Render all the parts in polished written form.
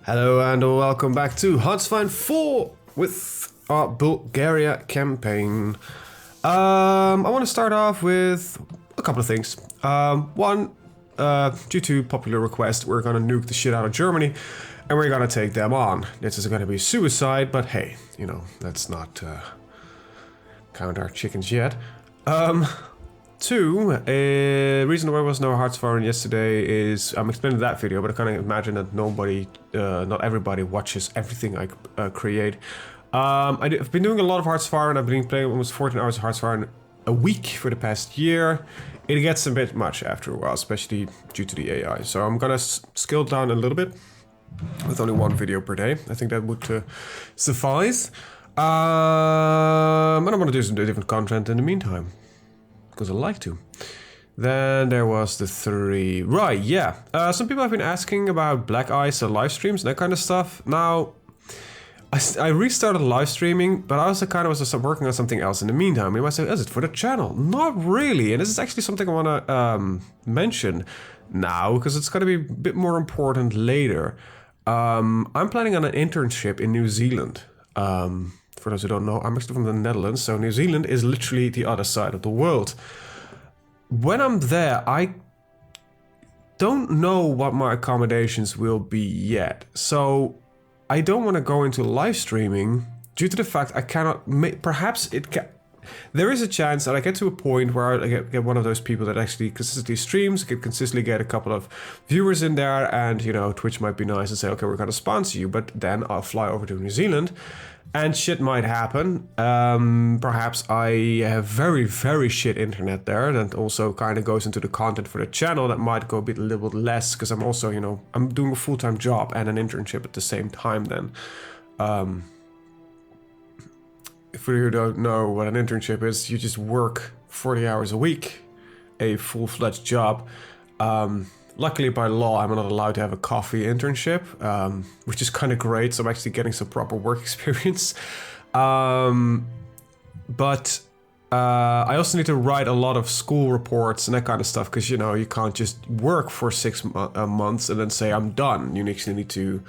Hello and welcome back to HoI4 with our Bulgaria campaign. I want to start off with a couple of things. One, due to popular request, we're going to nuke the shit out of Germany and we're going to take them on. This is going to be suicide, but hey, you know, let's not count our chickens yet. Two, reason why there was no HoI4 yesterday is, I'm explaining that video, but I kind of imagine that not everybody watches everything I create. I've been doing a lot of HoI4 and I've been playing almost 14 hours of HoI4 a week for the past year. It gets a bit much after a while, especially due to the AI. So I'm gonna scale down a little bit with only one video per day. I think that would suffice. And I'm gonna do some different content in the meantime, because I like to. Then there was the three. Right, yeah. Some people have been asking about Black Ice live streams and that kind of stuff. Now, I restarted live streaming, but I also kind of was working on something else in the meantime. You might say, is it for the channel? Not really. And this is actually something I want to mention now, because it's going to be a bit more important later. I'm planning on an internship in New Zealand. For those who don't know, I'm actually from the Netherlands, so New Zealand is literally the other side of the world. When I'm there, I don't know what my accommodations will be yet. So I don't want to go into live streaming due to the fact I cannot make, there is a chance that I get to a point where I get one of those people that actually consistently streams, can consistently get a couple of viewers in there, and you know, Twitch might be nice and say, okay, we're going to sponsor you, but then I'll fly over to New Zealand and shit might happen. Perhaps I have very, very shit internet there that also kind of goes into the content for the channel that might go a little bit less, because I'm also, you know, I'm doing a full-time job and an internship at the same time then. If you don't know what an internship is, you just work 40 hours a week, a full-fledged job. Luckily, by law, I'm not allowed to have a coffee internship, which is kind of great, so I'm actually getting some proper work experience. But I also need to write a lot of school reports and that kind of stuff, because, you know, you can't just work for 6 months and then say, I'm done. You actually need to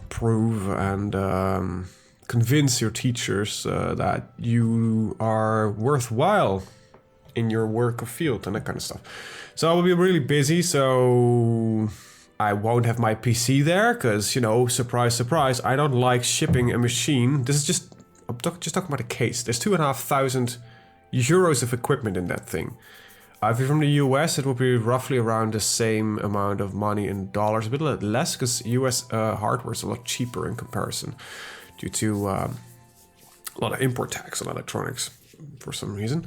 prove and convince your teachers that you are worthwhile in your work field and that kind of stuff. So I will be really busy, so I won't have my PC there, because, you know, surprise, surprise, I don't like shipping a machine. This is just, I'm just talking about a case. There's 2,500 euros of equipment in that thing. If you're from the US, it will be roughly around the same amount of money in dollars, a bit less, because US hardware is a lot cheaper in comparison, due to a lot of import tax on electronics for some reason.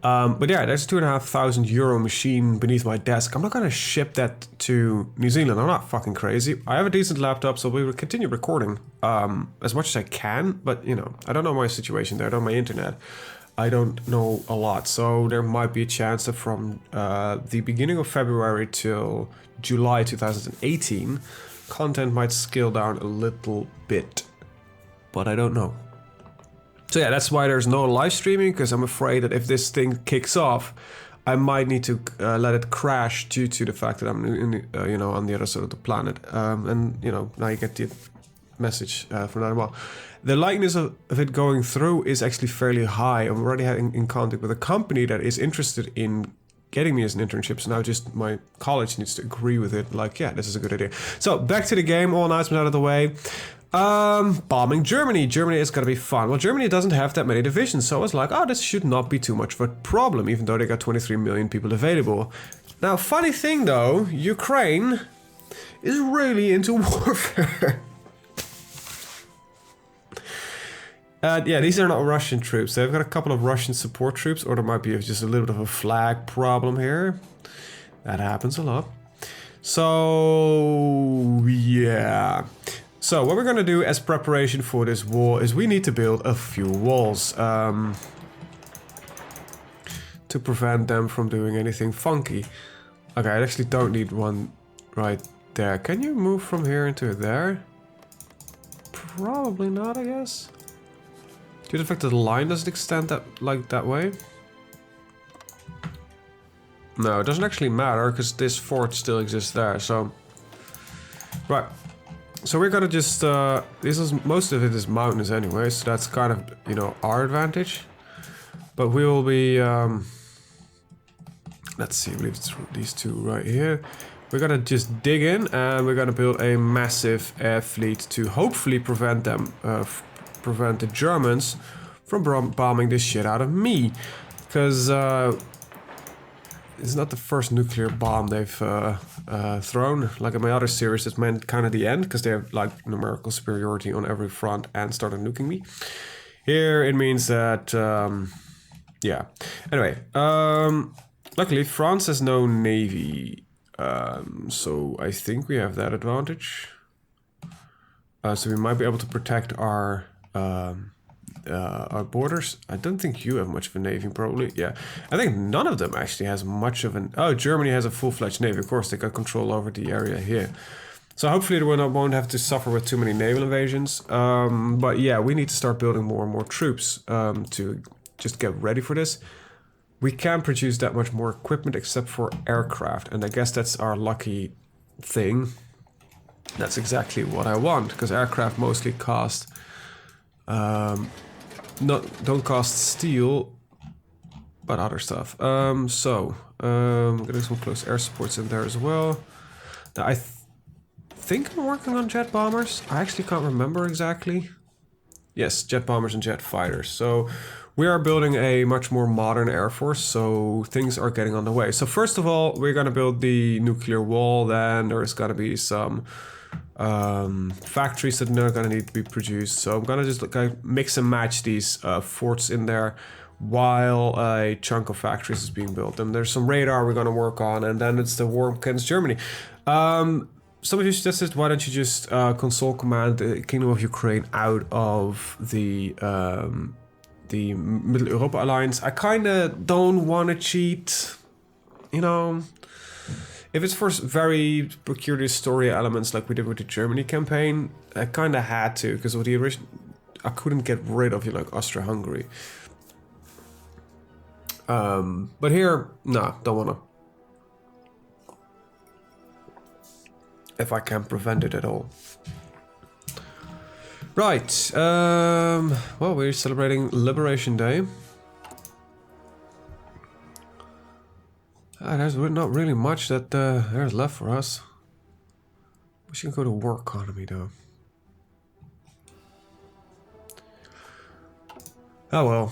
But yeah, there's a 2,500 euro machine beneath my desk. I'm not going to ship that to New Zealand. I'm not fucking crazy. I have a decent laptop, so we will continue recording as much as I can. But, you know, I don't know my situation there. I don't know my internet. I don't know a lot. So there might be a chance that from the beginning of February till July 2018, content might scale down a little bit. But I don't know. So yeah, that's why there's no live streaming, because I'm afraid that if this thing kicks off, I might need to let it crash due to the fact that I'm you know, on the other side of the planet. And you know, now you get the message from Naval. The likeliness of it going through is actually fairly high. I'm already in contact with a company that is interested in getting me as an internship, so now just my college needs to agree with it, like, yeah, this is a good idea. So back to the game, all announcements out of the way. Bombing Germany. Germany is gonna be fun. Well, Germany doesn't have that many divisions, so I was like, oh, this should not be too much of a problem, even though they got 23 million people available. Now, funny thing though, Ukraine is really into warfare. Yeah, these are not Russian troops. They've got a couple of Russian support troops, or there might be just a little bit of a flag problem here. That happens a lot. So, yeah. So what we're going to do as preparation for this war is we need to build a few walls to prevent them from doing anything funky. Okay, I actually don't need one right there. Can you move from here into there? Probably not, I guess. Due to the fact that the line doesn't extend that way. No, it doesn't actually matter, because this fort still exists there, so Right. So we're gonna just, most of it is mountains anyway, so that's kind of, you know, our advantage. But we will be, let's see, we leave these two right here. We're gonna just dig in and we're gonna build a massive air fleet to hopefully prevent them, prevent the Germans from bombing the shit out of me. Because, it's not the first nuclear bomb they've thrown. Like in my other series, it meant kind of the end because they have like numerical superiority on every front and started nuking me. Here it means that, yeah. Anyway, luckily France has no navy, so I think we have that advantage. So we might be able to protect our borders. I don't think you have much of a navy, probably. Yeah, I think none of them actually has much of an... Oh, Germany has a full-fledged navy. Of course, they got control over the area here. So hopefully they won't have to suffer with too many naval invasions. But yeah, we need to start building more and more troops to just get ready for this. We can't produce that much more equipment except for aircraft, and I guess that's our lucky thing. That's exactly what I want, because aircraft mostly cost... don't cost steel, but other stuff. I'm getting some close air supports in there as well. Now, I think I'm working on jet bombers. I actually can't remember exactly. Yes, jet bombers and jet fighters. So we are building a much more modern air force, so things are getting on the way. So first of all, we're going to build the nuclear wall. Then there's going to be some factories that are going to need to be produced. So I'm going to just mix and match these forts in there while a chunk of factories is being built. And there's some radar we're going to work on, and then it's the war against Germany. Some of you suggested, why don't you just console command the Kingdom of Ukraine out of the Middle Europa Alliance? I kind of don't want to cheat, you know. If it's for very peculiar story elements like we did with the Germany campaign, I kind of had to, because with the original, I couldn't get rid of like Austria-Hungary. But here, nah, don't wanna. If I can prevent it at all. Right, well, we're celebrating Liberation Day. There's not really much that there's left for us. We should go to war economy though. Oh well.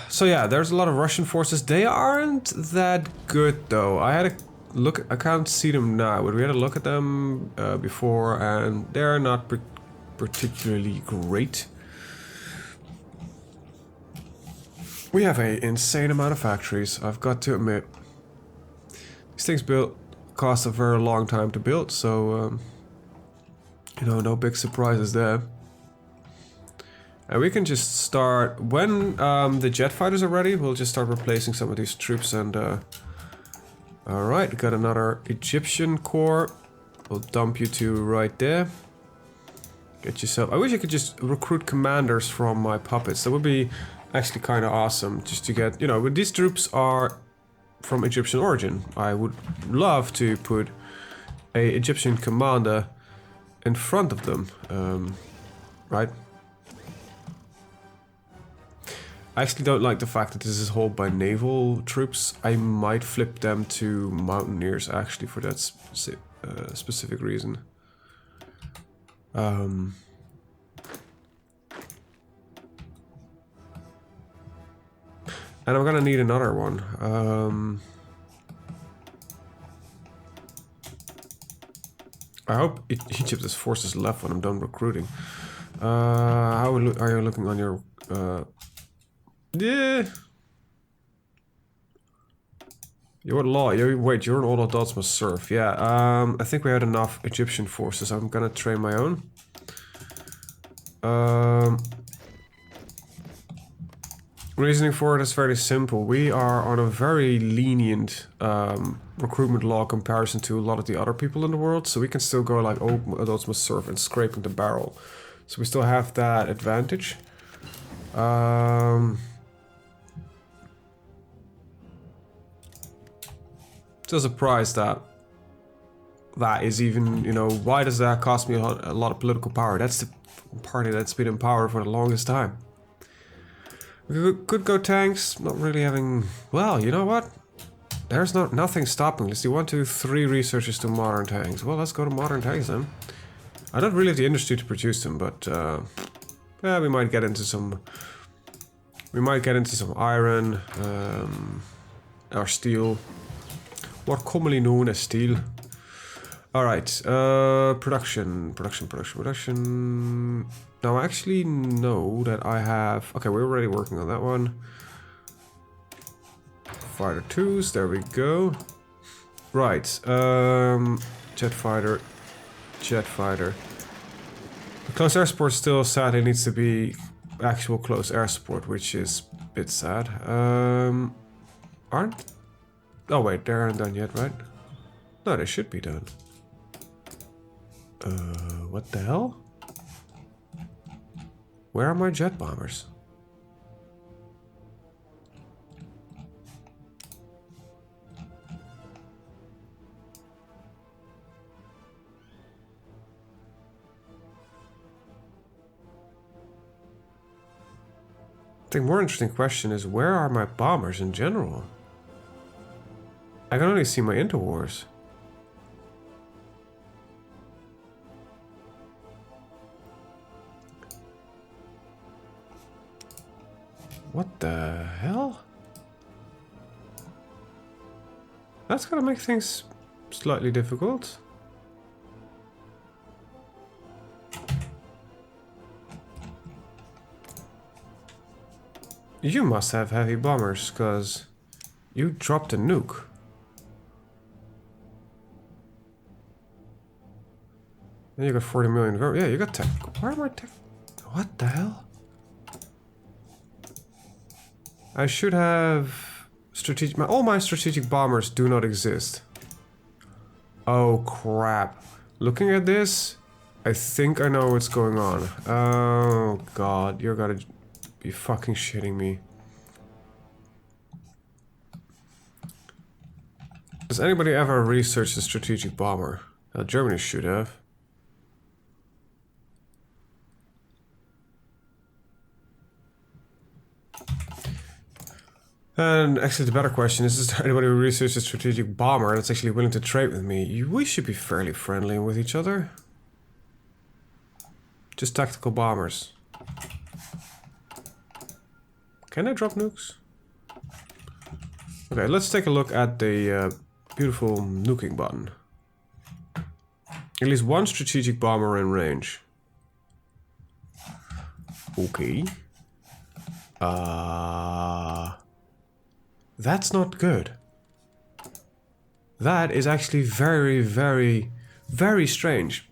So yeah, there's a lot of Russian forces. They aren't that good though. I had a look. I can't see them now, but we had a look at them before, and they're not particularly great. We have an insane amount of factories, I've got to admit. These things cost a very long time to build, so you know, no big surprises there. And we can just start when the jet fighters are ready. We'll just start replacing some of these troops. And all right, we got another Egyptian corps. We'll dump you two right there. Get yourself. I wish I could just recruit commanders from my puppets. That would be actually kind of awesome, just to get, you know. But these troops are from Egyptian origin. I would love to put a Egyptian commander in front of them, right? I actually don't like the fact that this is held by naval troops. I might flip them to mountaineers actually for that specific reason. And I'm gonna need another one. I hope Egypt has forces left when I'm done recruiting. How are you looking on your... yeah. You're law. Wait, you're an all adults must serve. Yeah. I think we had enough Egyptian forces. I'm gonna train my own. Reasoning for it is fairly simple. We are on a very lenient recruitment law comparison to a lot of the other people in the world, so we can still go like, oh, adults must serve and scraping the barrel. So we still have that advantage. Still surprised that that is even, you know, why does that cost me a lot of political power? That's the party that's been in power for the longest time. We could go tanks, not really having... Well, you know what? There's nothing stopping. Let's do 1, 2, 3 researches to modern tanks. Well, let's go to modern tanks then. I don't really have the industry to produce them, but yeah, we might get into some... We might get into some iron, or steel. What commonly known as steel. Alright, production. Now I actually know that I have... Okay, we're already working on that one. Fighter 2s, there we go. Right, jet fighter. The close air support still sadly needs to be actual close air support, which is a bit sad. Aren't... Oh wait, they aren't done yet, right? No, they should be done. What the hell? Where are my jet bombers? I think more interesting question is, where are my bombers in general? I can only see my interwars. What the hell? That's gonna make things slightly difficult. You must have heavy bombers, cause you dropped a nuke. And you got 40 million. Yeah, you got tech. Where am I tech? What the hell? I should have strategic. All my strategic bombers do not exist. Oh crap! Looking at this, I think I know what's going on. Oh god, you're gonna be fucking shitting me. Does anybody ever research the strategic bomber? Germany should have. And actually the better question is there anybody who researches a strategic bomber that's actually willing to trade with me? We should be fairly friendly with each other. Just tactical bombers. Can I drop nukes? Okay, let's take a look at the beautiful nuking button. At least one strategic bomber in range. Okay. That's not good. That is actually very, very, very strange.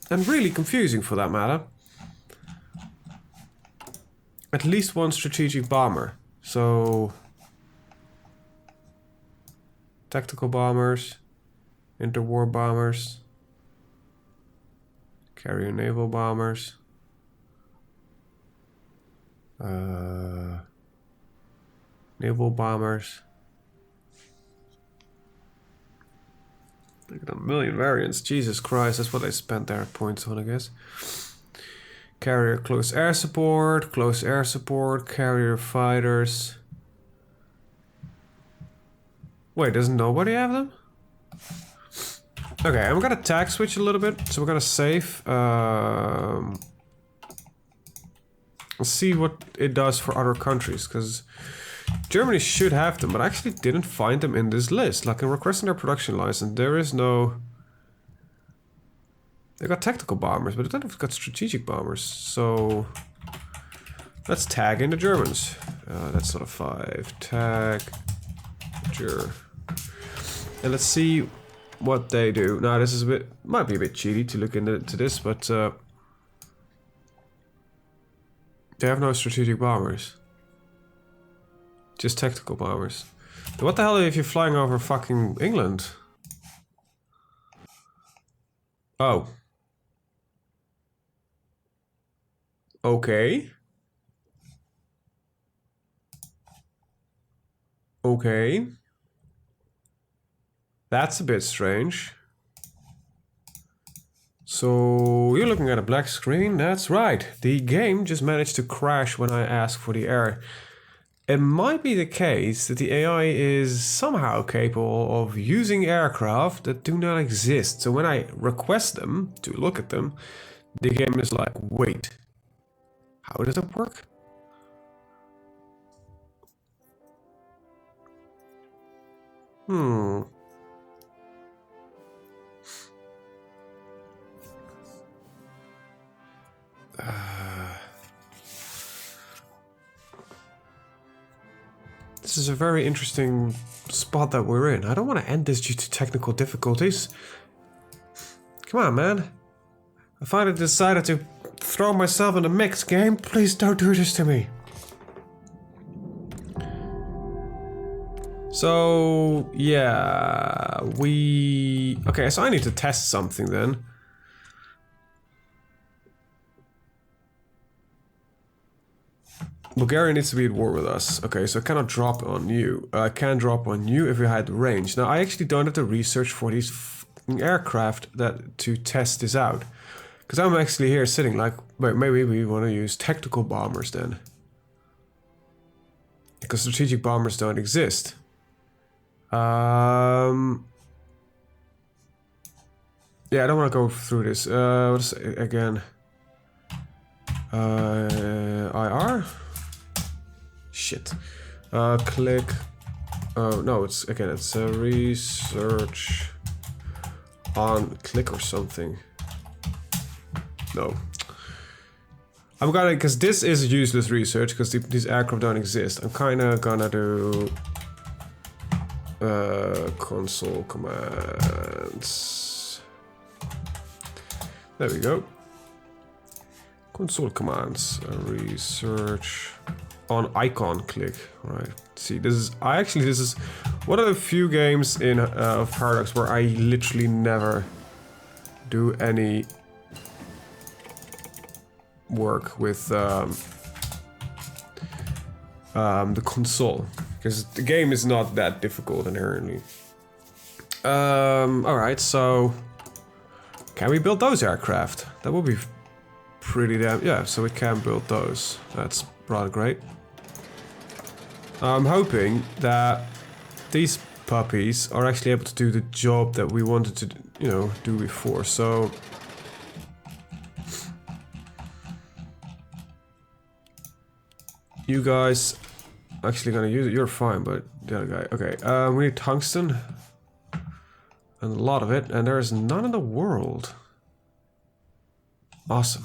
And really confusing for that matter. At least one strategic bomber. So... Tactical bombers. Interwar bombers. Carrier naval bombers. Naval bombers. Look at a million variants. Jesus Christ, that's what I spent their points on, I guess. Carrier close air support, carrier fighters. Wait, doesn't nobody have them? Okay, I'm gonna tag switch a little bit, so we're gonna save. Let's see what it does for other countries, because Germany should have them, but I actually didn't find them in this list. Like in requesting their production license, there is no... They got tactical bombers, but they don't have got strategic bombers, so... Let's tag in the Germans. That's sort of 5. Tag... Ger... And let's see what they do. Now this is a bit... Might be a bit cheaty to look into this, but... They have no strategic bombers. Just tactical bombers. What the hell if you're flying over fucking England? Oh. Okay. Okay. That's a bit strange. So you're looking at a black screen? That's right. The game just managed to crash when I asked for the error. It might be the case that the AI is somehow capable of using aircraft that do not exist. So when I request them to look at them, the game is like, wait, how does it work? This is a very interesting spot that we're in. I don't want to end this due to technical difficulties. Come on, man. I finally decided to throw myself in the mix, game. Please don't do this to me. So, yeah, okay, so I need to test something then. Bulgaria needs to be at war with us. Okay, so I cannot drop on you. I can drop on you if we had range. Now, I actually don't have to research for these aircraft to test this out. Because I'm actually here sitting like, wait, maybe we want to use tactical bombers then. Because strategic bombers don't exist. Yeah, I don't want to go through this. What's again? IR? Shit. Click. Oh no, it's again. It's a research on click or something. No. I'm gonna, because this is useless research because these aircraft don't exist. I'm kind of gonna do console commands. There we go. Console commands, research on icon click. Right. See, this is one of the few games in Paradox where I literally never do any work with the console, because the game is not that difficult inherently. Alright, so can we build those aircraft? That would be pretty damn... yeah, so we can build those. That's rather great. I'm hoping that these puppies are actually able to do the job that we wanted to, do before, so... you guys actually gonna use it, you're fine, but the other guy... okay, we need tungsten. And a lot of it, and there is none in the world. Awesome.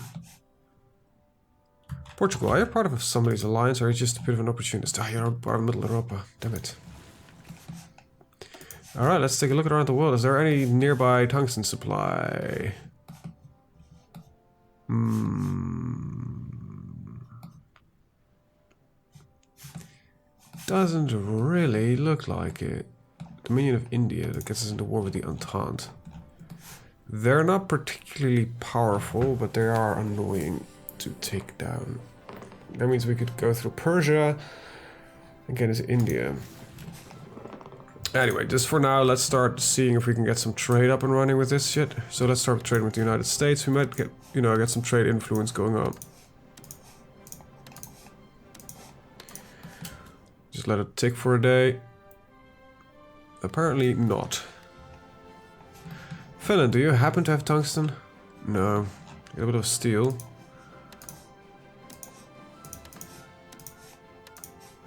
Portugal, are you part of somebody's alliance, or are you just a bit of an opportunist? Ah, you're part of Middle Europa. Damn it. Alright, let's take a look around the world. Is there any nearby tungsten supply? Doesn't really look like it. Dominion of India, that gets us into war with the Entente. They're not particularly powerful, but they are annoying to take down. That means we could go through Persia and get into India. Anyway, just for now, let's start seeing if we can get some trade up and running with this shit. So let's start trading with the United States. We might get, get some trade influence going on. Just let it tick for a day. Apparently not. Finland, do you happen to have tungsten? No. A bit of steel.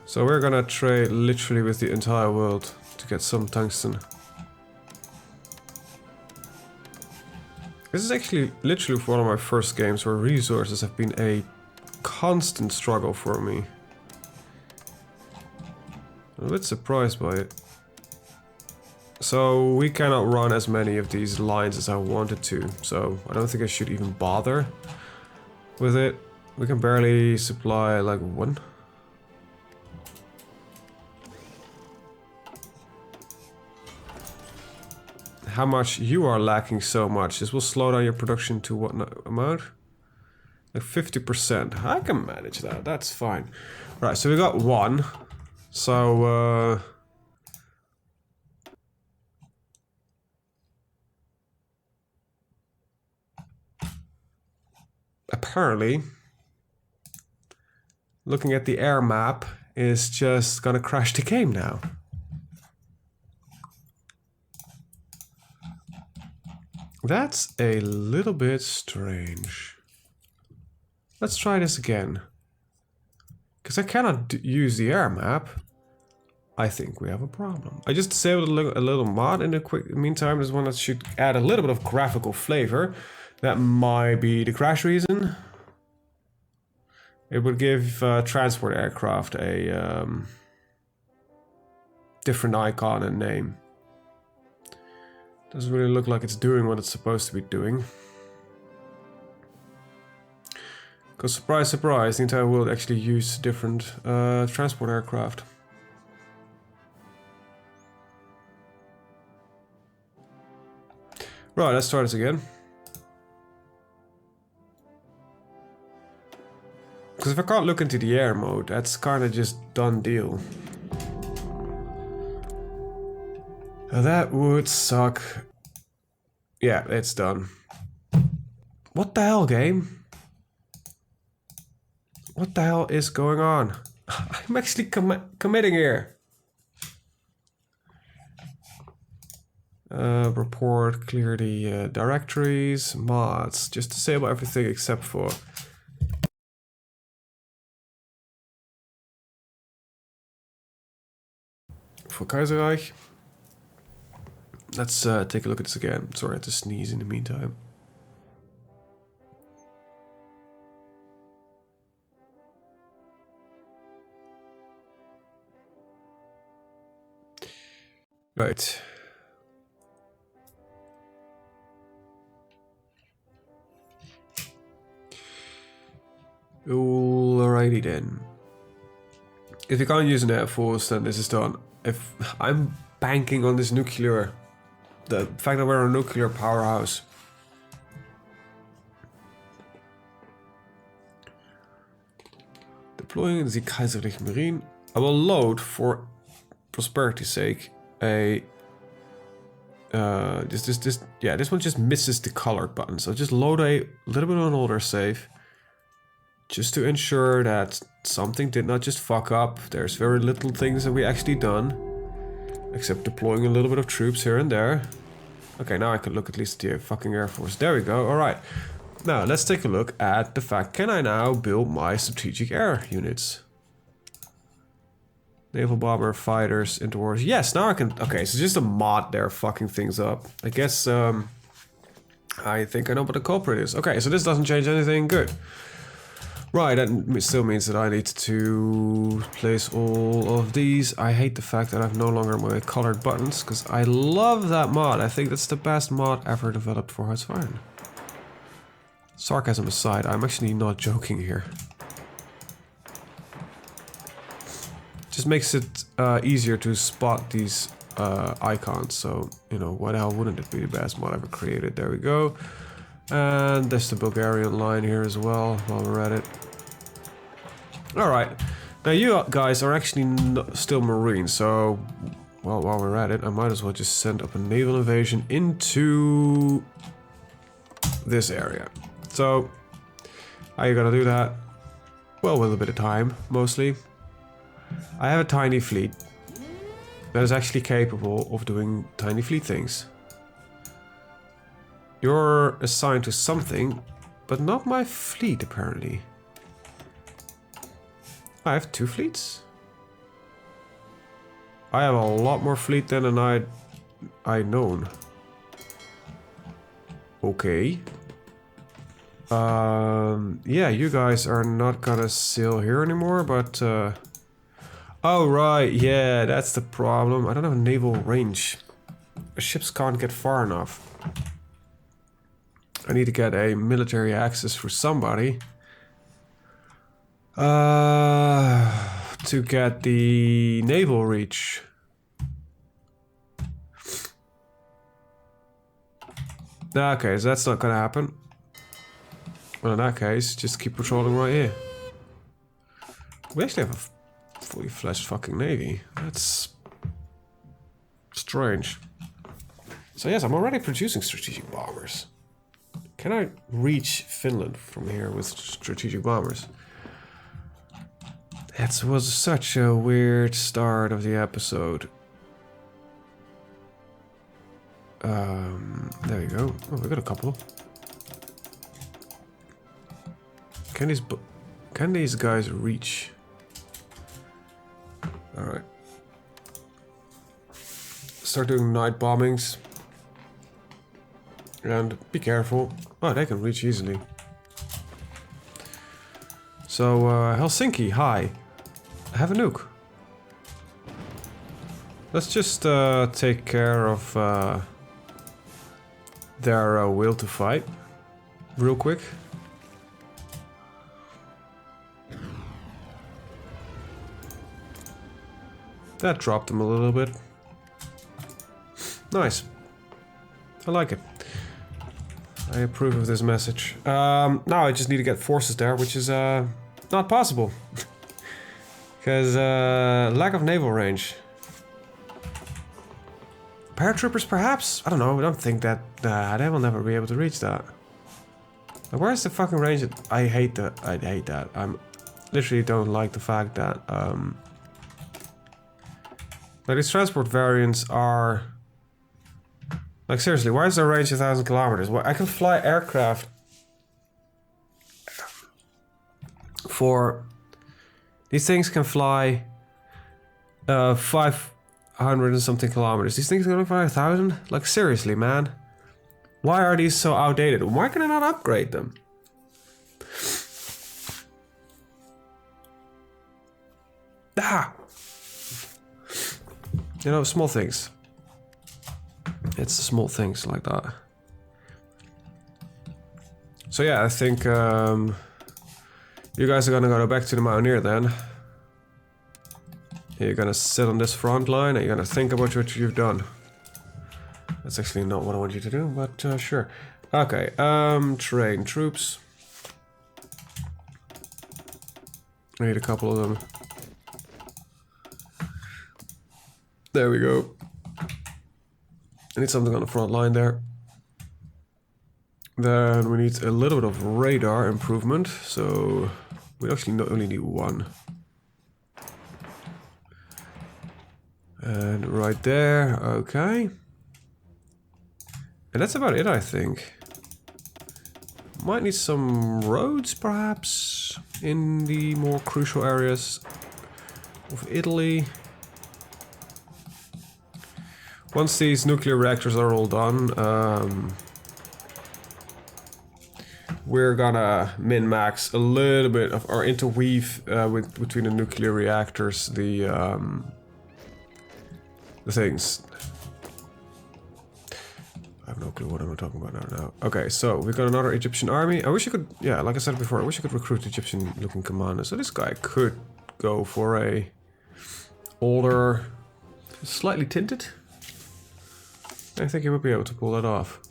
So we're gonna trade literally with the entire world to get some tungsten. This is actually literally one of my first games where resources have been a constant struggle for me. I'm a bit surprised by it. So we cannot run as many of these lines as I wanted to, so I don't think I should even bother with it. We can barely supply like one. How much you are lacking so much. This will slow down your production to what amount? Like 50%. I can manage that, that's fine. Right, so we got one. So apparently, looking at the air map is just gonna crash the game now. That's a little bit strange. Let's try this again. Because I cannot use the air map. I think we have a problem. I just disabled a little mod in the quick meantime. There's one that should add a little bit of graphical flavor. That might be the crash reason. It would give transport aircraft a different icon and name. Doesn't really look like it's doing what it's supposed to be doing. Because surprise, surprise, the entire world actually used different transport aircraft. Right, let's try this again. Because if I can't look into the air mode, that's kind of just done deal. Now that would suck. Yeah, it's done. What the hell, game? What the hell is going on? I'm actually committing here. Report, clear the directories, mods. Just disable everything except for... Kaiserreich. Let's take a look at this again. Sorry, I had to sneeze in the meantime. Right. Alrighty then. If you can't use an air force, then this is done. If I'm banking on this nuclear, the fact that we're a nuclear powerhouse. Deploying the Kaiserreich Marine. I will load, for prosperity's sake, a this one just misses the colored button, so just load a little bit of an older save, just to ensure that something did not just fuck up. There's very little things that we actually done, except deploying a little bit of troops here and there. Okay, now I can look at least at the fucking Air Force. There we go. All right. Now let's take a look at the fact: can I now build my strategic air units? Naval bomber fighters into wars. Yes, now I can. Okay, so just a mod there fucking things up. I guess I think I know what the culprit is. Okay, so this doesn't change anything. Good. Right, that still means that I need to place all of these. I hate the fact that I have no longer my colored buttons, because I love that mod. I think that's the best mod ever developed for HoI4. Sarcasm aside, I'm actually not joking here. Just makes it easier to spot these icons, so, you know, why the hell wouldn't it be the best mod ever created? There we go. And there's the Bulgarian line here as well, while we're at it. Alright, now you guys are actually still Marines, so, well, while we're at it, I might as well just send up a naval invasion into this area. So, how you gonna do that? Well, with a bit of time, mostly. I have a tiny fleet that is actually capable of doing tiny fleet things. You're assigned to something, but not my fleet, apparently. I have 2 fleets? I have a lot more fleet than I'd known. Okay. Yeah, you guys are not gonna sail here anymore, but... Oh, right, yeah, that's the problem. I don't have a naval range. Ships can't get far enough. I need to get a military access for somebody. To get the naval reach. Okay, so that's not gonna happen. Well, in that case, just keep patrolling right here. We actually have a fully fledged fucking navy. That's strange. So yes, I'm already producing strategic bombers. Can I reach Finland from here with strategic bombers? That was such a weird start of the episode. There you go. Oh, we got a couple. Can these guys reach? All right. Start doing night bombings. And be careful. Oh, they can reach easily. So, Helsinki, hi. I have a nuke. Let's just take care of their will to fight real quick. That dropped them a little bit. Nice. I like it. I approve of this message. Now I just need to get forces there, which is not possible. Because lack of naval range. Paratroopers perhaps? I don't know, I don't think that... they will never be able to reach that. Like, where's the fucking range? I hate that. I hate that. I'm literally don't like the fact that... like, these transport variants are... Like, seriously, why is their range 1,000 kilometers? Well, I can fly aircraft for... These things can fly 500 and something kilometers. These things can only fly 1,000? Like, seriously, man. Why are these so outdated? Why can I not upgrade them? Ah! You know, small things. It's the small things like that. So yeah, I think you guys are gonna go back to the Mountaineer then. You're gonna sit on this front line and you're gonna think about what you've done. That's actually not what I want you to do, but sure. Okay, train troops. I need a couple of them. There we go. I need something on the front line there. Then we need a little bit of radar improvement, so we actually not only need one. And right there, okay. And that's about it, I think. Might need some roads, perhaps, in the more crucial areas of Italy. Once these nuclear reactors are all done, we're gonna min-max a little bit of, or interweave between the nuclear reactors, the things. I have no clue what I'm talking about now. Okay, so we've got another Egyptian army. I wish you could, yeah, like I said before, I wish you could recruit Egyptian-looking commanders. So this guy could go for a older, slightly tinted. I think he would be able to pull that off.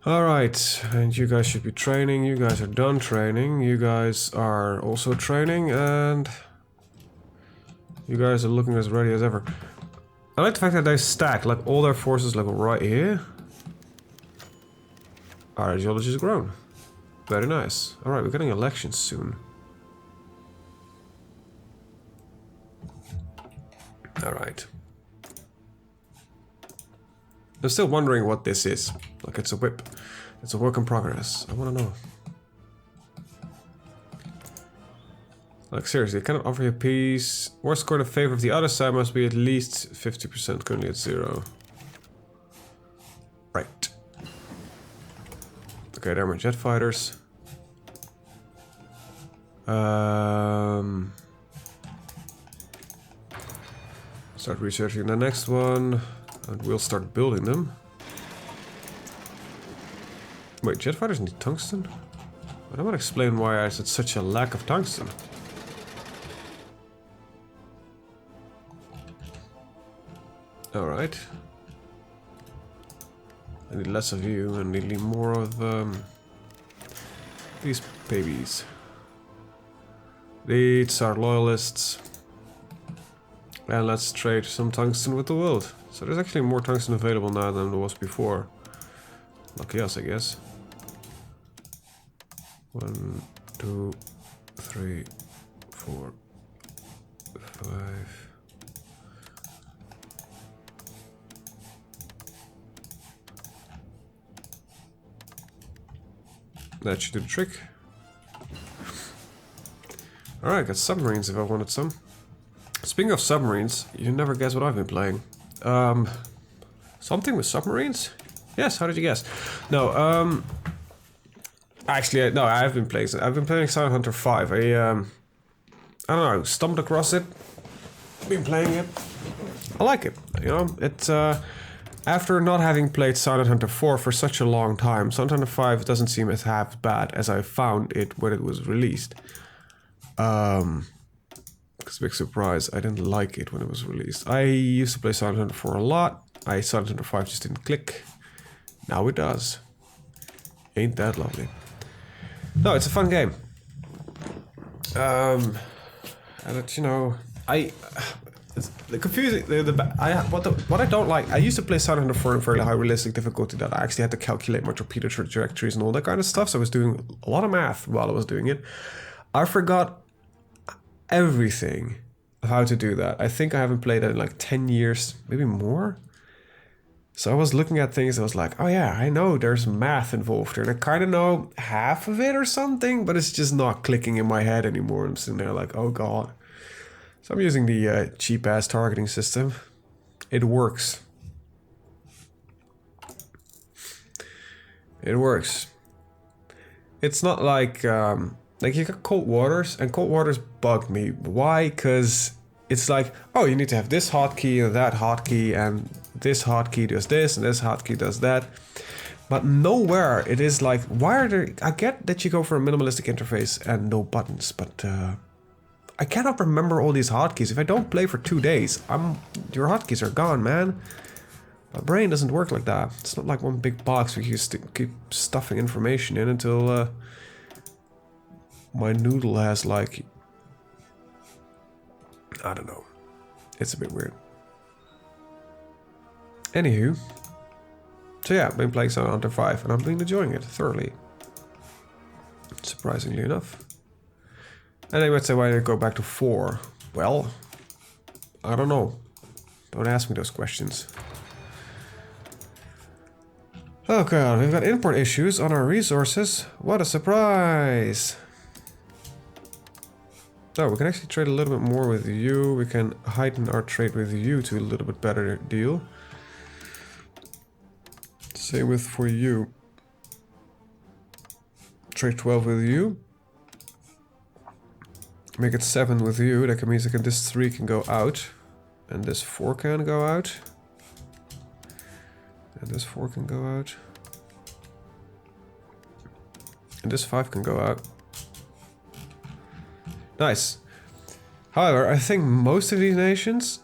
Alright, and you guys should be training. You guys are done training. You guys are also training, and you guys are looking as ready as ever. I like the fact that they stack, like all their forces like right here. Our ideology has grown. Very nice. Alright, we're getting elections soon. Alright. I'm still wondering what this is. Like, it's a whip. It's a work in progress. I want to know. Like, seriously, I cannot offer you peace. War score in favor of the other side must be at least 50%, currently at 0. Right. Okay, there are my jet fighters. Start researching the next one, and we'll start building them. Wait, jet fighters need tungsten? I don't want to explain why I said such a lack of tungsten. Alright. I need less of you and need more of these babies. These are loyalists. And let's trade some tungsten with the world. So there's actually more tungsten available now than there was before. Lucky us, I guess. 1, 2, 3, 4, 5. That should do the trick. Alright, got submarines if I wanted some. Speaking of submarines, you never guess what I've been playing. Something with submarines? Yes, how did you guess? No, actually, no, I've been playing Silent Hunter 5. I don't know, stumbled across it. Been playing it. I like it, you know, it's, after not having played Silent Hunter 4 for such a long time, Silent Hunter 5 doesn't seem as half bad as I found it when it was released. Because big surprise, I didn't like it when it was released. I used to play Silent Hunter 4 a lot. Silent Hunter 5 just didn't click. Now it does. Ain't that lovely? No, it's a fun game. And you know, it's the confusing. What I don't like. I used to play Silent Hunter 4 in fairly high realistic difficulty that I actually had to calculate my torpedo trajectories and all that kind of stuff. So I was doing a lot of math while I was doing it. I forgot everything of how to do that. I think I haven't played it in like 10 years, maybe more. So I was looking at things, I was like, oh yeah, I know there's math involved here, and I kind of know half of it or something, but it's just not clicking in my head anymore. I'm sitting there like, oh god. So I'm using the cheap-ass targeting system. It works. It works. It's not like you got cold waters, and cold waters bugged me. Why? Because it's like, oh, you need to have this hotkey and that hotkey, and this hotkey does this, and this hotkey does that. But nowhere it is like, why are there... I get that you go for a minimalistic interface and no buttons, but I cannot remember all these hotkeys. If I don't play for 2 days, your hotkeys are gone, man. My brain doesn't work like that. It's not like one big box where you keep stuffing information in until my noodle has like... I don't know. It's a bit weird. Anywho. So yeah, I've been playing Silent Hunter 5 and I've been enjoying it thoroughly. Surprisingly enough. And I might say, why did I go back to 4? Well, I don't know. Don't ask me those questions. Oh god, we've got import issues on our resources. What a surprise! Oh, we can actually trade a little bit more with you. We can heighten our trade with you to a little bit better deal. Same with for you. Trade 12 with you. Make it 7 with you. That means that this 3 can go out. And this 4 can go out. And this 4 can go out. And this 5 can go out. Nice. However, I think most of these nations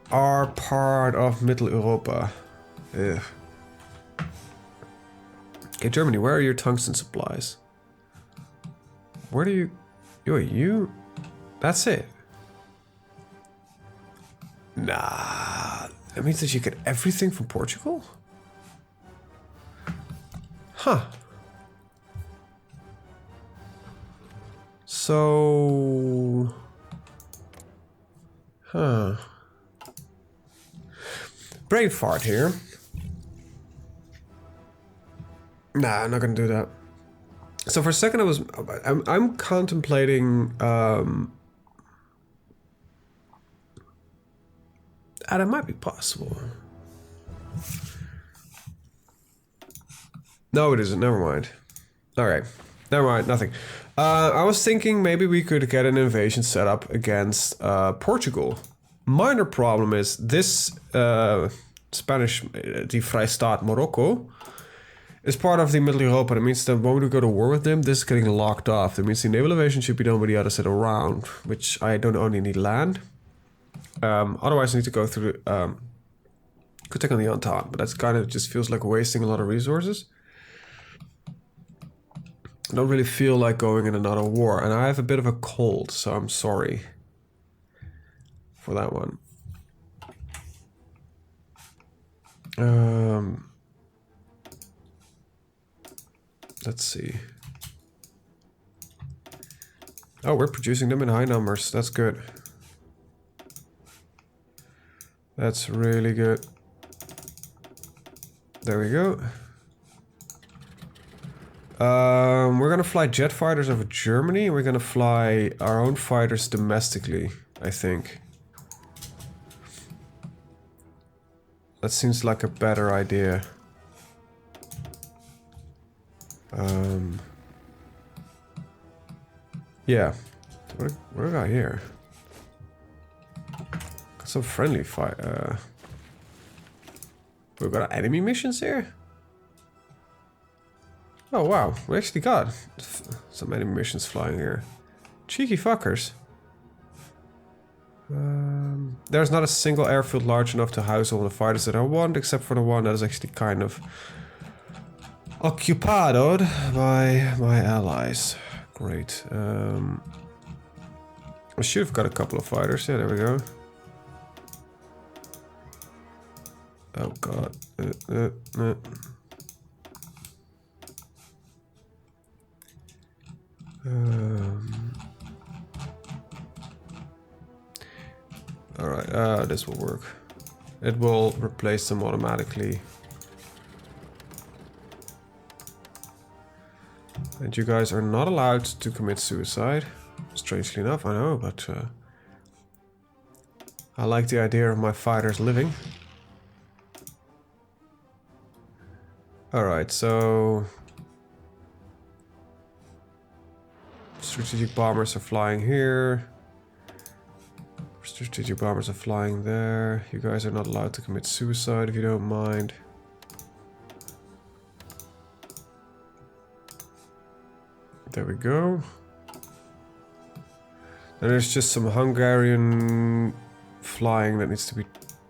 are part of Middle Europa. Ugh. Okay, Germany, where are your tungsten supplies? Where do you... You? That's it? Nah. That means that you get everything from Portugal? Huh. So... Huh. Brain fart here. Nah, I'm not gonna do that. So for a second I'm contemplating and it might be possible. No, it isn't. Never mind. Alright. Never mind. Nothing. I was thinking maybe we could get an invasion set up against Portugal. Minor problem is this Spanish, the Vrijstaat Morocco, is part of the Middle Europa. That means that when we go to war with them, this is getting locked off. That means the naval invasion should be done with the other side around, which I don't only need land. Otherwise I need to go through could take on the Entente, but that's kind of just feels like wasting a lot of resources. I don't really feel like going in another war, and I have a bit of a cold, so I'm sorry for that one. Let's see. Oh, we're producing them in high numbers. That's good. That's really good. There we go. We're gonna fly jet fighters over Germany. We're gonna fly our own fighters domestically, I think. That seems like a better idea. Yeah. What do we got here? Got some friendly fight. We've got enemy missions here? Oh wow, we actually got some enemy missions flying here. Cheeky fuckers. There's not a single airfield large enough to house all the fighters that I want, except for the one that is actually kind of occupied by my allies. Great. I should have got a couple of fighters. Yeah, there we go. Oh god. Alright, this will work. It will replace them automatically. And you guys are not allowed to commit suicide. Strangely enough, I know, but I like the idea of my fighters living. Alright, so strategic bombers are flying here. Strategic bombers are flying there. You guys are not allowed to commit suicide if you don't mind. There we go. And there's just some Hungarian flying that needs to be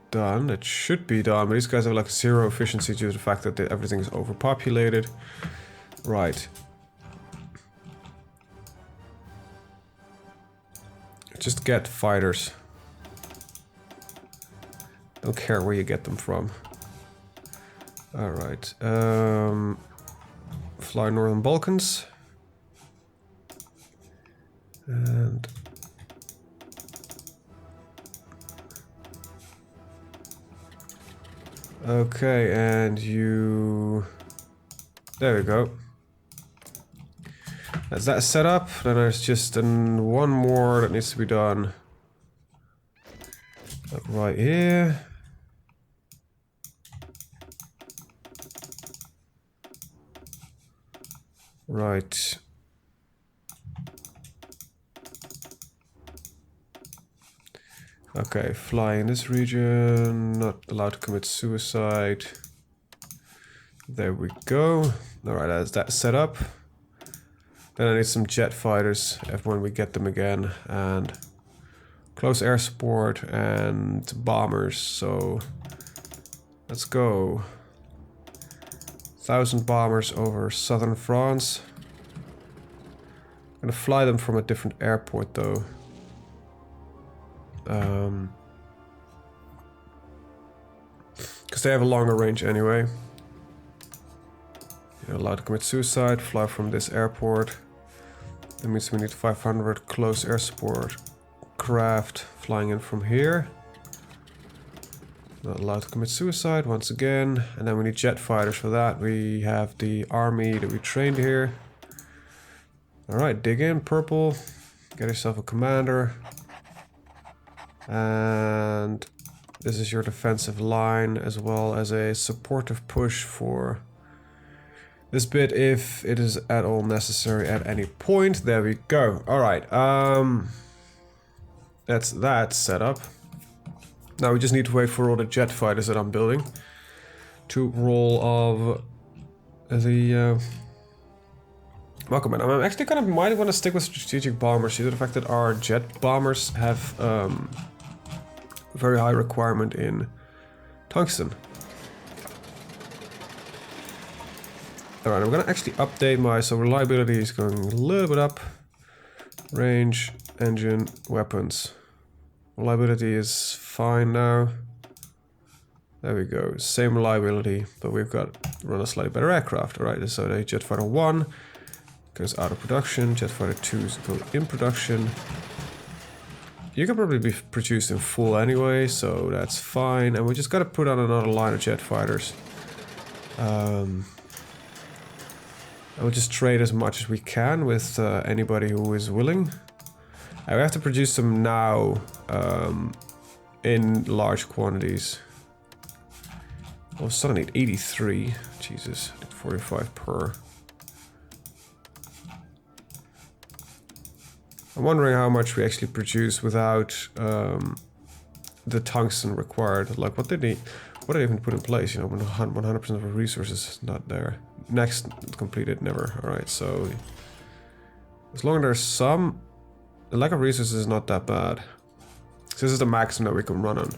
done. That should be done, but these guys have like 0 efficiency due to the fact that everything is overpopulated. Right. Just get fighters. Don't care where you get them from. Alright. Fly Northern Balkans. And okay, and you... There we go. As that set up, then there's just one more that needs to be done. Like right here. Right. Okay, fly in this region, not allowed to commit suicide. There we go. Alright, as that's set up. Then I need some jet fighters when we get them again, and close air support and bombers, so let's go. 1,000 bombers over southern France. I'm gonna fly them from a different airport though. Because they have a longer range anyway. You're allowed to commit suicide, fly from this airport. That means we need 500 close air support craft flying in from here. Not allowed to commit suicide once again. And then we need jet fighters for that. We have the army that we trained here. Alright, dig in, purple. Get yourself a commander. And this is your defensive line, as well as a supportive push for this bit if it is at all necessary at any point. There we go. Alright, that's that set up. Now we just need to wait for all the jet fighters that I'm building to roll of the welcome. And I'm actually kind of might want to stick with strategic bombers due to the fact that our jet bombers have very high requirement in tungsten. Alright, I'm gonna actually update my, so reliability is going a little bit up. Range, engine, weapons. Reliability is fine now. There we go. Same reliability, but we've got run a slightly better aircraft. All right, so the Jet Fighter 1 goes out of production. Jet Fighter 2 is going in production. You can probably be produced in full anyway, so that's fine. And we just got to put on another line of jet fighters. I will just trade as much as we can with anybody who is willing. I have to produce them now in large quantities. All of a sudden I need 83. Jesus, I need 45 per. I'm wondering how much we actually produce without the tungsten required. Like, what did they even put in place? You know, when 100% of our resources is not there. Next completed, never. All right, so as long as there's some, the lack of resources is not that bad. So this is the maximum that we can run on.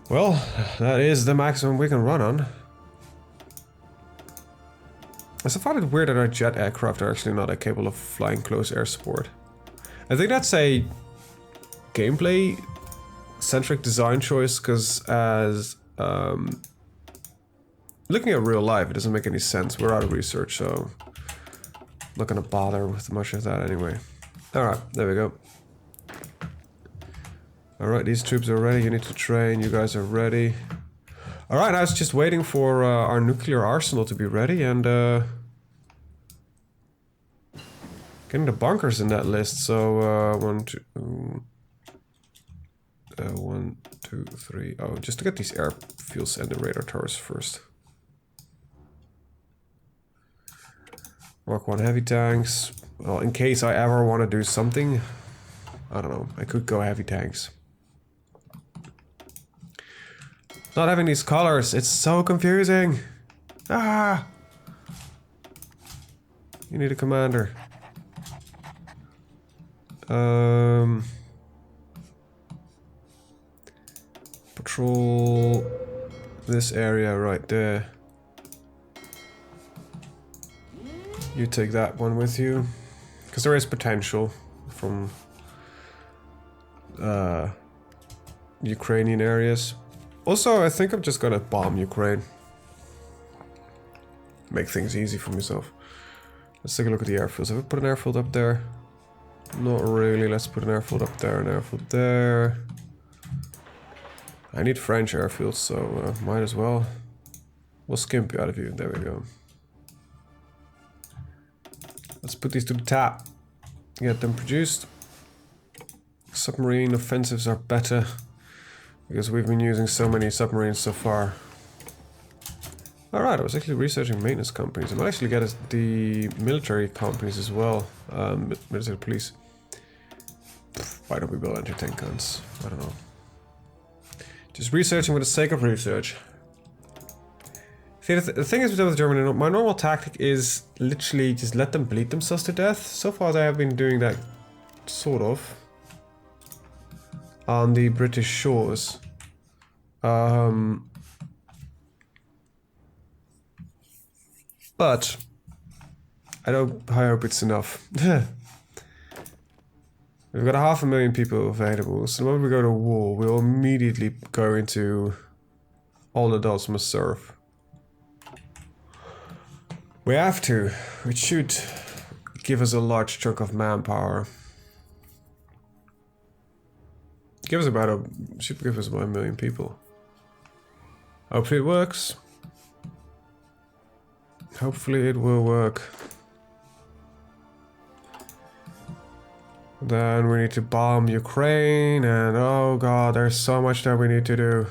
Well, that is the maximum we can run on. I find it weird that our jet aircraft are actually not capable of flying close air support. I think that's a gameplay-centric design choice, because as looking at real life, it doesn't make any sense. We're out of research, so I'm not gonna bother with much of that anyway. Alright, there we go. Alright, these troops are ready. You need to train. You guys are ready. Alright, I was just waiting for our nuclear arsenal to be ready and getting the bunkers in that list. So 1, 2, 3. Oh, just to get these airfields and the radar towers first. Mark 1 heavy tanks. Well, in case I ever want to do something, I don't know, I could go heavy tanks. Not having these colors, it's so confusing. Ah! You need a commander. Patrol this area right there. You take that one with you, because there is potential from Ukrainian areas. Also, I think I'm just gonna bomb Ukraine. Make things easy for myself. Let's take a look at the airfields. Have we put an airfield up there? Not really. Let's put an airfield up there, an airfield there. I need French airfields, so might as well. We'll skimp out of you. There we go. Let's put these to the top. Get them produced. Submarine offensives are better, because we've been using so many submarines so far. Alright, I was actually researching maintenance companies. I might actually get the military companies as well. Military police. Why don't we build anti-tank guns? I don't know. Just researching for the sake of research. See, the thing is with Germany, my normal tactic is literally just let them bleed themselves to death. So far they have been doing that, sort of, on the British shores. But I hope it's enough. We've got 500,000 people available, so when we go to war, we'll immediately go into all adults must serve. We have to, which should give us a large chunk of manpower. Should give us about 1 million people. Hopefully it works. Hopefully it will work. Then we need to bomb Ukraine, and oh god, there's so much that we need to do.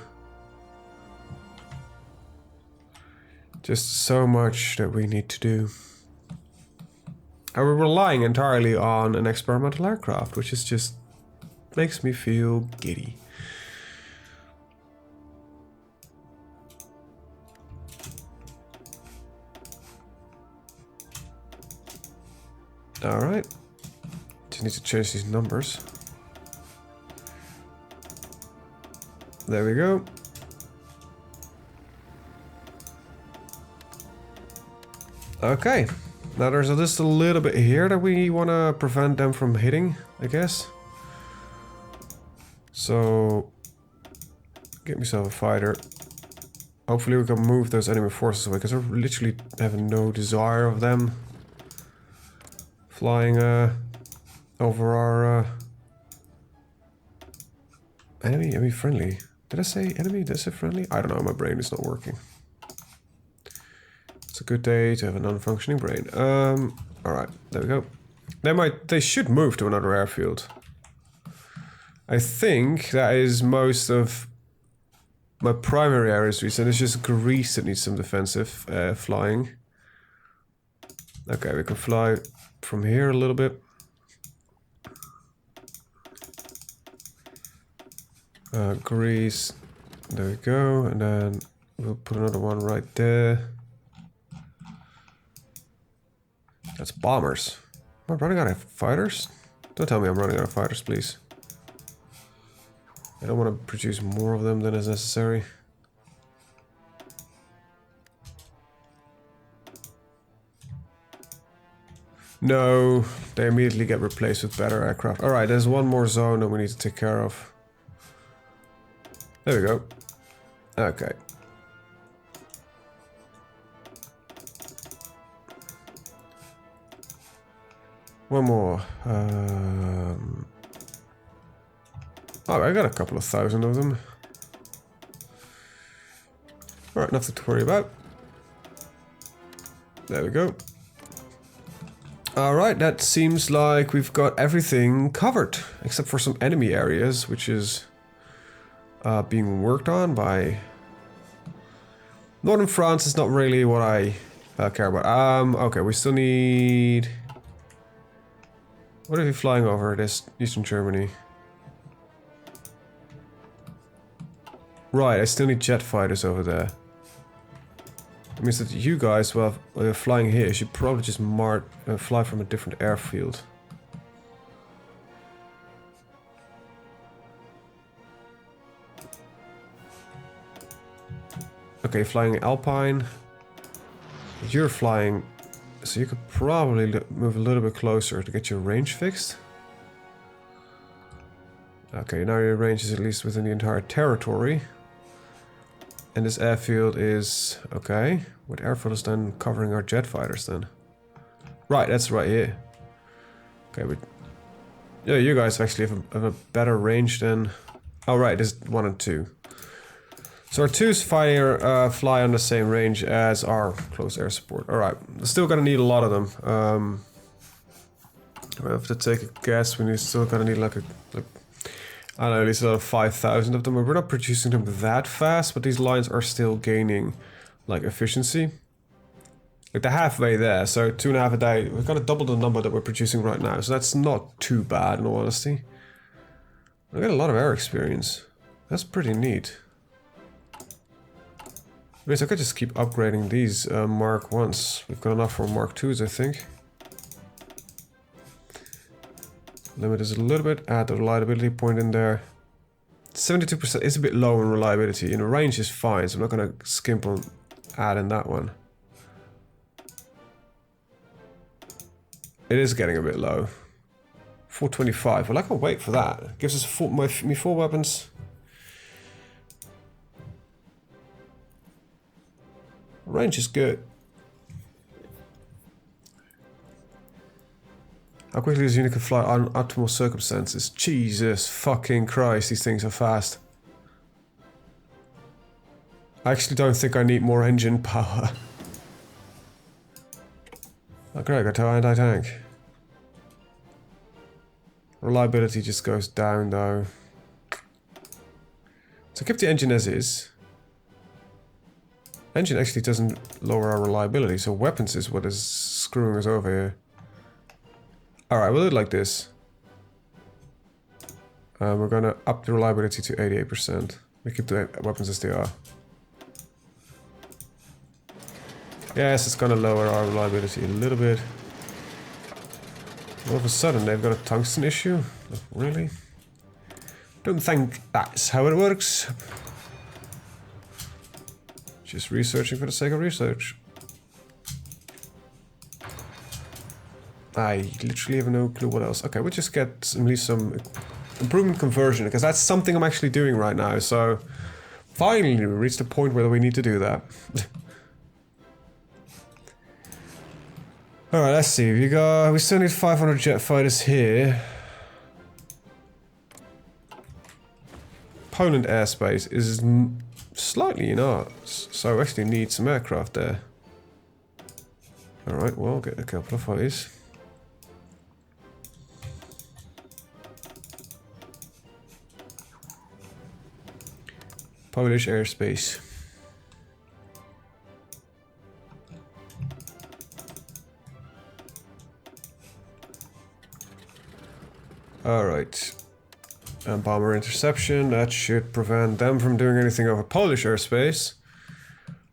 Just so much that we need to do. And we're relying entirely on an experimental aircraft, which is just makes me feel giddy. Alright. Just need to change these numbers. There we go. Okay. Now there's just a little bit here that we want to prevent them from hitting, I guess. So Get myself a fighter. Hopefully we can move those enemy forces away, because I literally have no desire of them flying over our enemy friendly. Did I say enemy? Did I say friendly? I don't know, my brain is not working. It's a good day to have a non-functioning brain. Alright, there we go. They should move to another airfield. I think that is most of my primary areas recent. It's just Greece that needs some defensive flying. Okay, we can fly from here a little bit. Greece, there we go, and then we'll put another one right there. That's bombers. Am I running out of fighters? Don't tell me I'm running out of fighters, please. I don't want to produce more of them than is necessary. No, they immediately get replaced with better aircraft. Alright, there's one more zone that we need to take care of. There we go. Okay. One more. Oh, I got a couple of thousand of them. Alright, nothing to worry about. There we go. Alright, that seems like we've got everything covered, except for some enemy areas, which is being worked on by... Northern France is not really what I care about. Okay, we still need... What are we flying over this Eastern Germany? Right, I still need jet fighters over there. That means that you guys, well, while you're flying here, should probably just fly from a different airfield. Okay, flying Alpine. You're flying, so you could probably move a little bit closer to get your range fixed. Okay, now your range is at least within the entire territory. And this airfield is... okay. What airfield is then covering our jet fighters then? Right, that's right here. Okay, but... yeah, you guys actually have a better range than... oh right, this is 1 and 2. So our 2's fly on the same range as our close air support. Alright, we're still gonna need a lot of them. We have to take a guess, we're still gonna need like I don't know, at least about 5,000 of them. We're not producing them that fast, but these lines are still gaining, like, efficiency. Like, they're halfway there, so 2.5 a day. We're gonna double the number that we're producing right now, so that's not too bad, in all honesty. I got a lot of air experience. That's pretty neat. Wait, so I could just keep upgrading these Mark 1s. We've got enough for Mark 2s, I think. Limit is a little bit, add the reliability point in there. 72% is a bit low in reliability, and the range is fine, so I'm not gonna skimp on adding that one. It is getting a bit low. 425, well I can wait for that. Gives us me 4 weapons. Range is good. How quickly does a unit can fly on optimal circumstances? Jesus fucking Christ, these things are fast. I actually don't think I need more engine power. Okay, I got to anti-tank. Reliability just goes down though. So keep the engine as is. Engine actually doesn't lower our reliability, so weapons is what is screwing us over here. Alright, we'll do it like this. We're gonna up the reliability to 88%. We keep the weapons as they are. Yes, it's gonna lower our reliability a little bit. All of a sudden, they've got a tungsten issue? Really? Don't think that's how it works. Just researching for the sake of research. I literally have no clue what else. Okay, we'll just get at least some improvement conversion, because that's something I'm actually doing right now. So Finally, we reached the point where we need to do that. Alright, let's see. We still need 500 jet fighters here. Poland airspace is slightly in arts, so I actually need some aircraft there. Alright, well, get a couple of these. Polish airspace. Alright. And bomber interception, that should prevent them from doing anything over Polish airspace.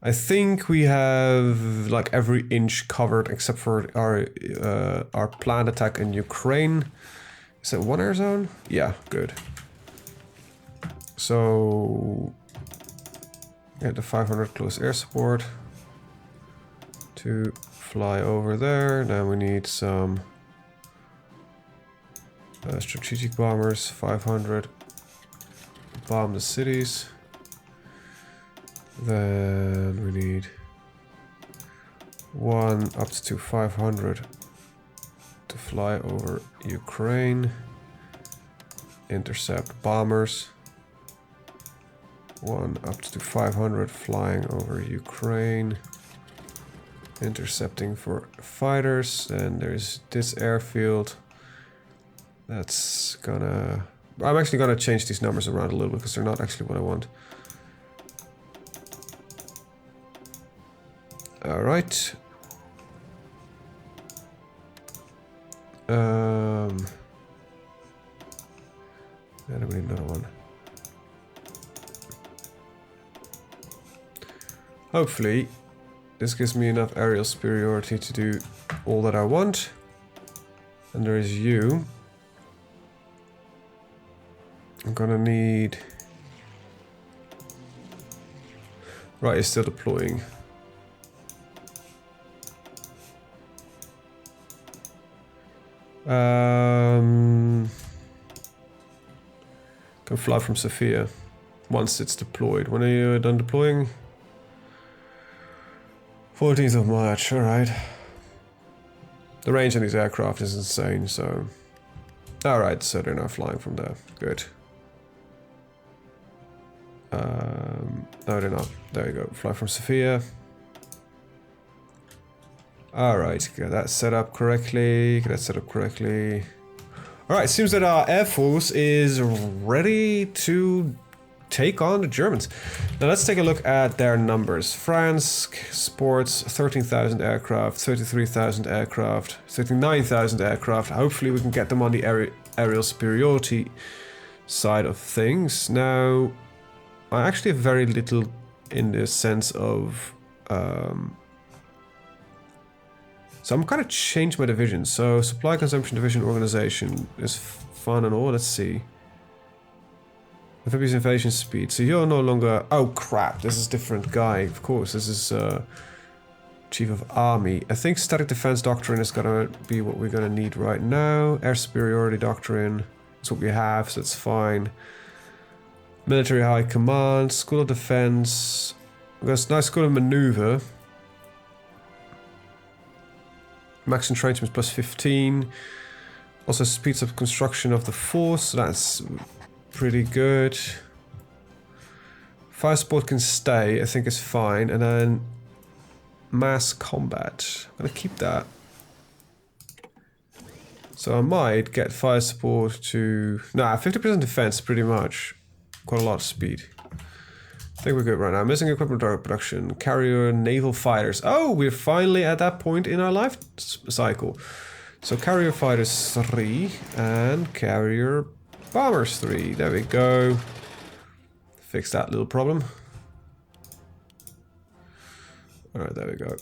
I think we have like every inch covered except for our planned attack in Ukraine. Is it one air zone? Yeah, good. So get the 500 close air support to fly over there. Now we need some strategic bombers, 500, bomb the cities. Then we need one up to 500 to fly over Ukraine, intercept bombers. One up to 500 flying over Ukraine, intercepting for fighters. Then there's this airfield. That's gonna... I'm actually gonna change these numbers around a little bit because they're not actually what I want. Alright. Then we need another one. Hopefully, this gives me enough aerial superiority to do all that I want. And there is you. I'm gonna need... Right, it's still deploying. Can fly from Sofia once it's deployed. When are you done deploying? 14th of March, alright. The range on these aircraft is insane, so... Alright, so they're not flying from there. Good. No, they're not. There you go. Fly from Sofia. Alright, get that set up correctly. Get that set up correctly. Alright, seems that our Air Force is ready to take on the Germans. Now let's take a look at their numbers. France sports 13,000 aircraft, 33,000 aircraft, 39,000 aircraft. Hopefully we can get them on the aerial superiority side of things. Now, I actually have very little in the sense of... So I'm kind of changed my division. So supply consumption division organization is fun and all. Let's see. Amphibious invasion speed. So you're no longer... Oh crap, this is a different guy. Of course, this is Chief of Army. I think static defense doctrine is gonna be what we're gonna need right now. Air superiority doctrine is what we have, so that's fine. Military high command, school of defense. We've got a nice school of maneuver. Max entrenchment plus 15. Also speeds up construction of the force, so that's pretty good. Fire support can stay, I think it's fine. And then mass combat. I'm gonna keep that. So I might get fire support to... Nah, 50% defense pretty much. Quite a lot of speed. I think we're good right now. Missing equipment production. Carrier naval fighters. Oh, we're finally at that point in our life cycle. So carrier fighters 3 and carrier bombers 3. There we go. Fix that little problem. Alright, there we go.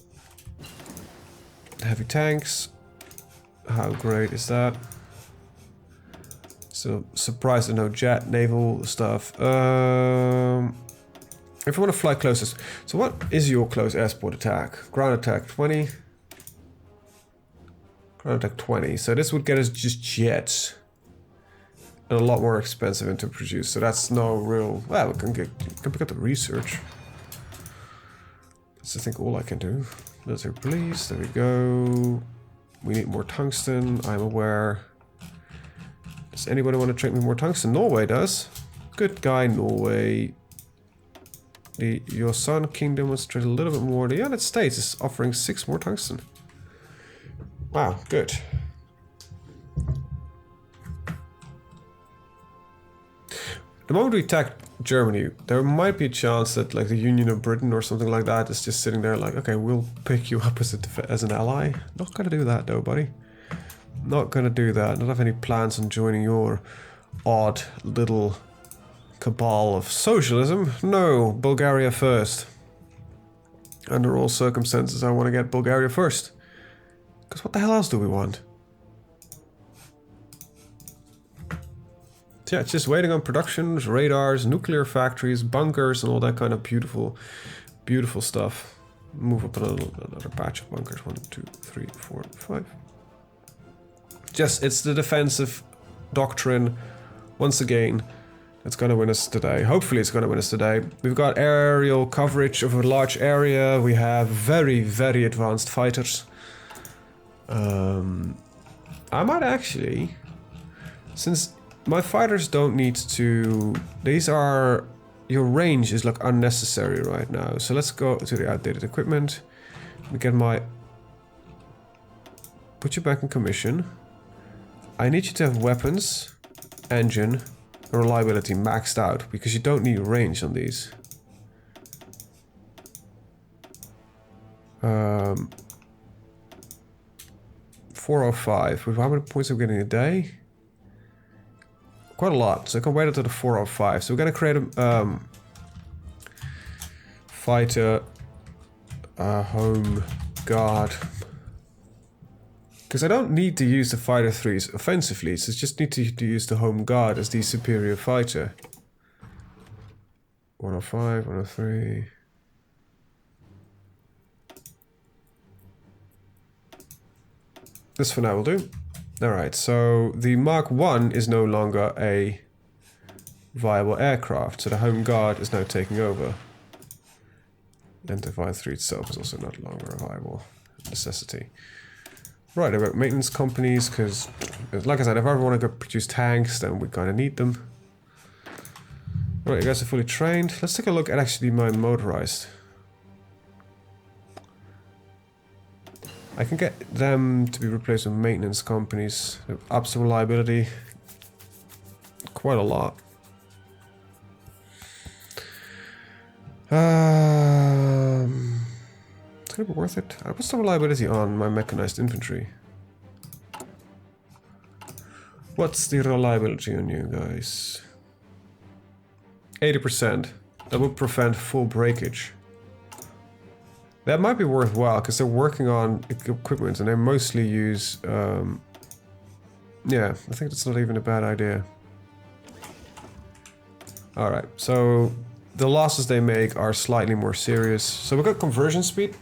Heavy tanks. How great is that? So surprised to no jet naval stuff. If you want to fly closest. So what is your close air support attack? Ground attack 20. Ground attack 20. So this would get us just jets. and a lot more expensive to produce. So that's no real. Well, we can pick up the research. That's I think all I can do. Military police. There we go. We need more tungsten. I'm aware. Does anybody want to trade me more tungsten? Norway does. Good guy, Norway. The Yosan Kingdom wants to trade a little bit more. The United States is offering 6 more tungsten. Wow, good. The moment we attack Germany, there might be a chance that like the Union of Britain or something like that is just sitting there like, okay, we'll pick you up as an ally. Not gonna do that though, buddy. Not gonna do that. Don't have any plans on joining your odd little cabal of socialism. No, Bulgaria first. Under all circumstances, I want to get Bulgaria first. Because what the hell else do we want? Yeah, it's just waiting on productions, radars, nuclear factories, bunkers, and all that kind of beautiful, beautiful stuff. Move up another batch of bunkers. 1, 2, 3, 4, 5. Just, it's the defensive doctrine, once again, that's going to win us today. Hopefully it's going to win us today. We've got aerial coverage of a large area. We have very, very advanced fighters. I might actually, since my fighters don't need to, these are, your range is like unnecessary right now. So let's go to the outdated equipment. We get my, put you back in commission. I need you to have weapons, engine, and reliability maxed out because you don't need range on these. 405. With how many points are we getting a day? Quite a lot. So I can wait until the 405. So we're gonna create a fighter home guard. Because I don't need to use the fighter 3s offensively, so I just need to use the home guard as the superior fighter. 105, 103. This for now will do. Alright, so the Mark 1 is no longer a viable aircraft, so the home guard is now taking over. And the Vibe 3 itself is also not longer a viable necessity. Right, about maintenance companies, because, like I said, if I ever want to go produce tanks, then we kind of need them. Alright, you guys are fully trained. Let's take a look at actually my motorized. I can get them to be replaced with maintenance companies. It ups the reliability quite a lot. It's gonna be worth it. What's the reliability on my mechanized infantry? What's the reliability on you guys? 80%. That would prevent full breakage. That might be worthwhile because they're working on equipment and they mostly use. Yeah, I think that's not even a bad idea. Alright, so the losses they make are slightly more serious. So we've got conversion speed.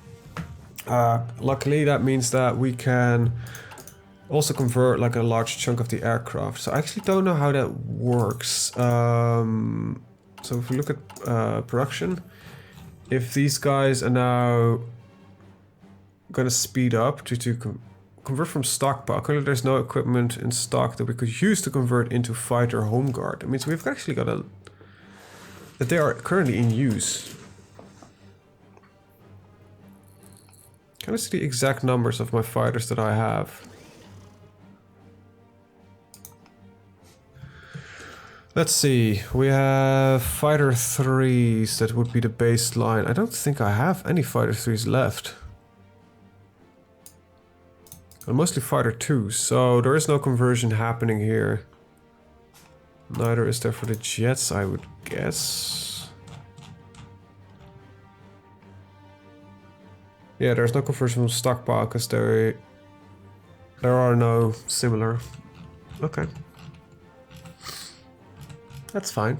Luckily, that means that we can also convert like a large chunk of the aircraft. So I actually don't know how that works. So if we look at production, if these guys are now going to speed up to convert from stockpile, currently there's no equipment in stock that we could use to convert into fighter home guard. That means we've actually got that they are currently in use. Can I see the exact numbers of my fighters that I have? Let's see, we have fighter 3s, that would be the baseline. I don't think I have any fighter 3s left. And mostly fighter 2s, so there is no conversion happening here. Neither is there for the jets, I would guess. Yeah, there's no conversion from stockpile because there are no similar. Okay. That's fine.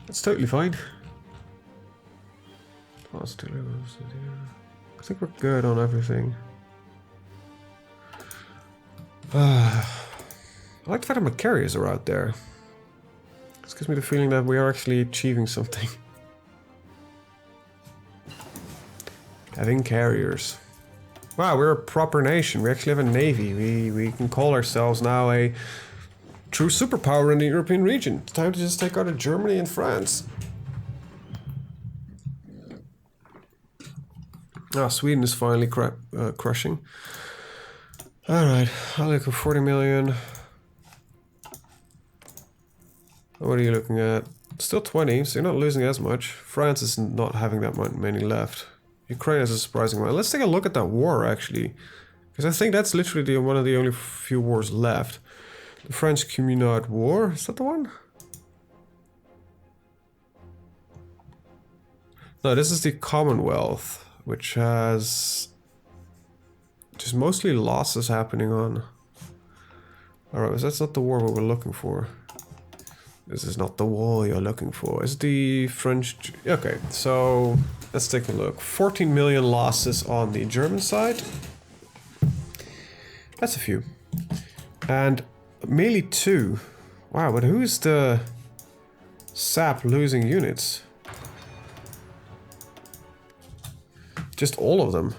That's totally fine. I think we're good on everything. I like the fact that my carriers are out there. This gives me the feeling that we are actually achieving something. Having carriers. Wow, we're a proper nation. We actually have a navy. We can call ourselves now a true superpower in the European region. It's time to just take out Germany and France. Ah, Sweden is finally crushing. Alright, I'll look at 40 million. What are you looking at? Still 20, so you're not losing as much. France is not having that many left. Ukraine has a surprising amount. Let's take a look at that war, actually. Because I think that's literally one of the only few wars left. The French Communard War, is that the one? No, this is the Commonwealth, which has just mostly losses happening on. Alright, so that's not the war we were looking for. This is not the war you're looking for. Is the French... Okay, so let's take a look. 14 million losses on the German side. That's a few. And merely 2. Wow, but who's the sap losing units? Just all of them.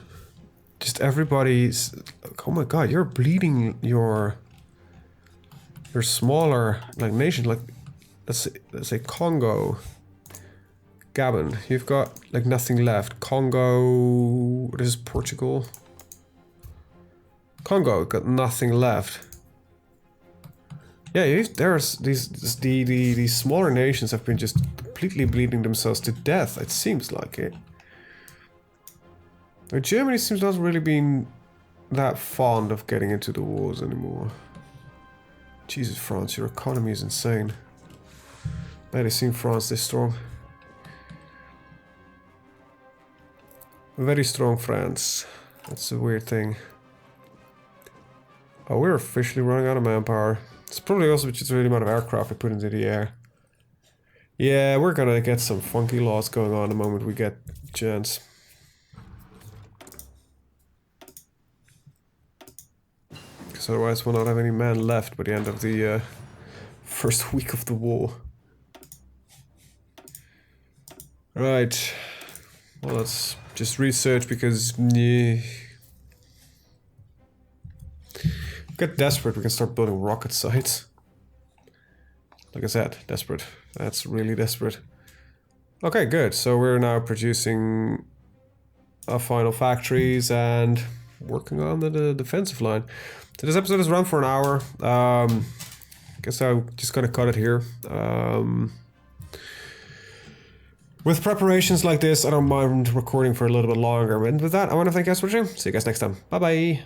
Just everybody's... Oh my god, you're bleeding your smaller like nation. Like, let's say Congo, Gabon. You've got like nothing left. Congo... What is Portugal? Congo got nothing left. Yeah, there's these smaller nations have been just completely bleeding themselves to death. It seems like it. But Germany seems not really being that fond of getting into the wars anymore. Jesus, France, your economy is insane. I haven't seen France this strong. Very strong France. That's a weird thing. Oh, we're officially running out of manpower. It's probably also just the amount of aircraft we put into the air. Yeah, we're gonna get some funky laws going on the moment we get a chance. Because otherwise we'll not have any men left by the end of the first week of the war. Right. Well, let's just research because... Get desperate, we can start building rocket sites. Like I said, desperate. That's really desperate. Okay, good. So we're now producing our final factories and working on the defensive line. So this episode is run for an hour. Guess I'm just gonna cut it here. With preparations like this, I don't mind recording for a little bit longer. And with that, I want to thank you guys for watching. See you guys next time. Bye bye.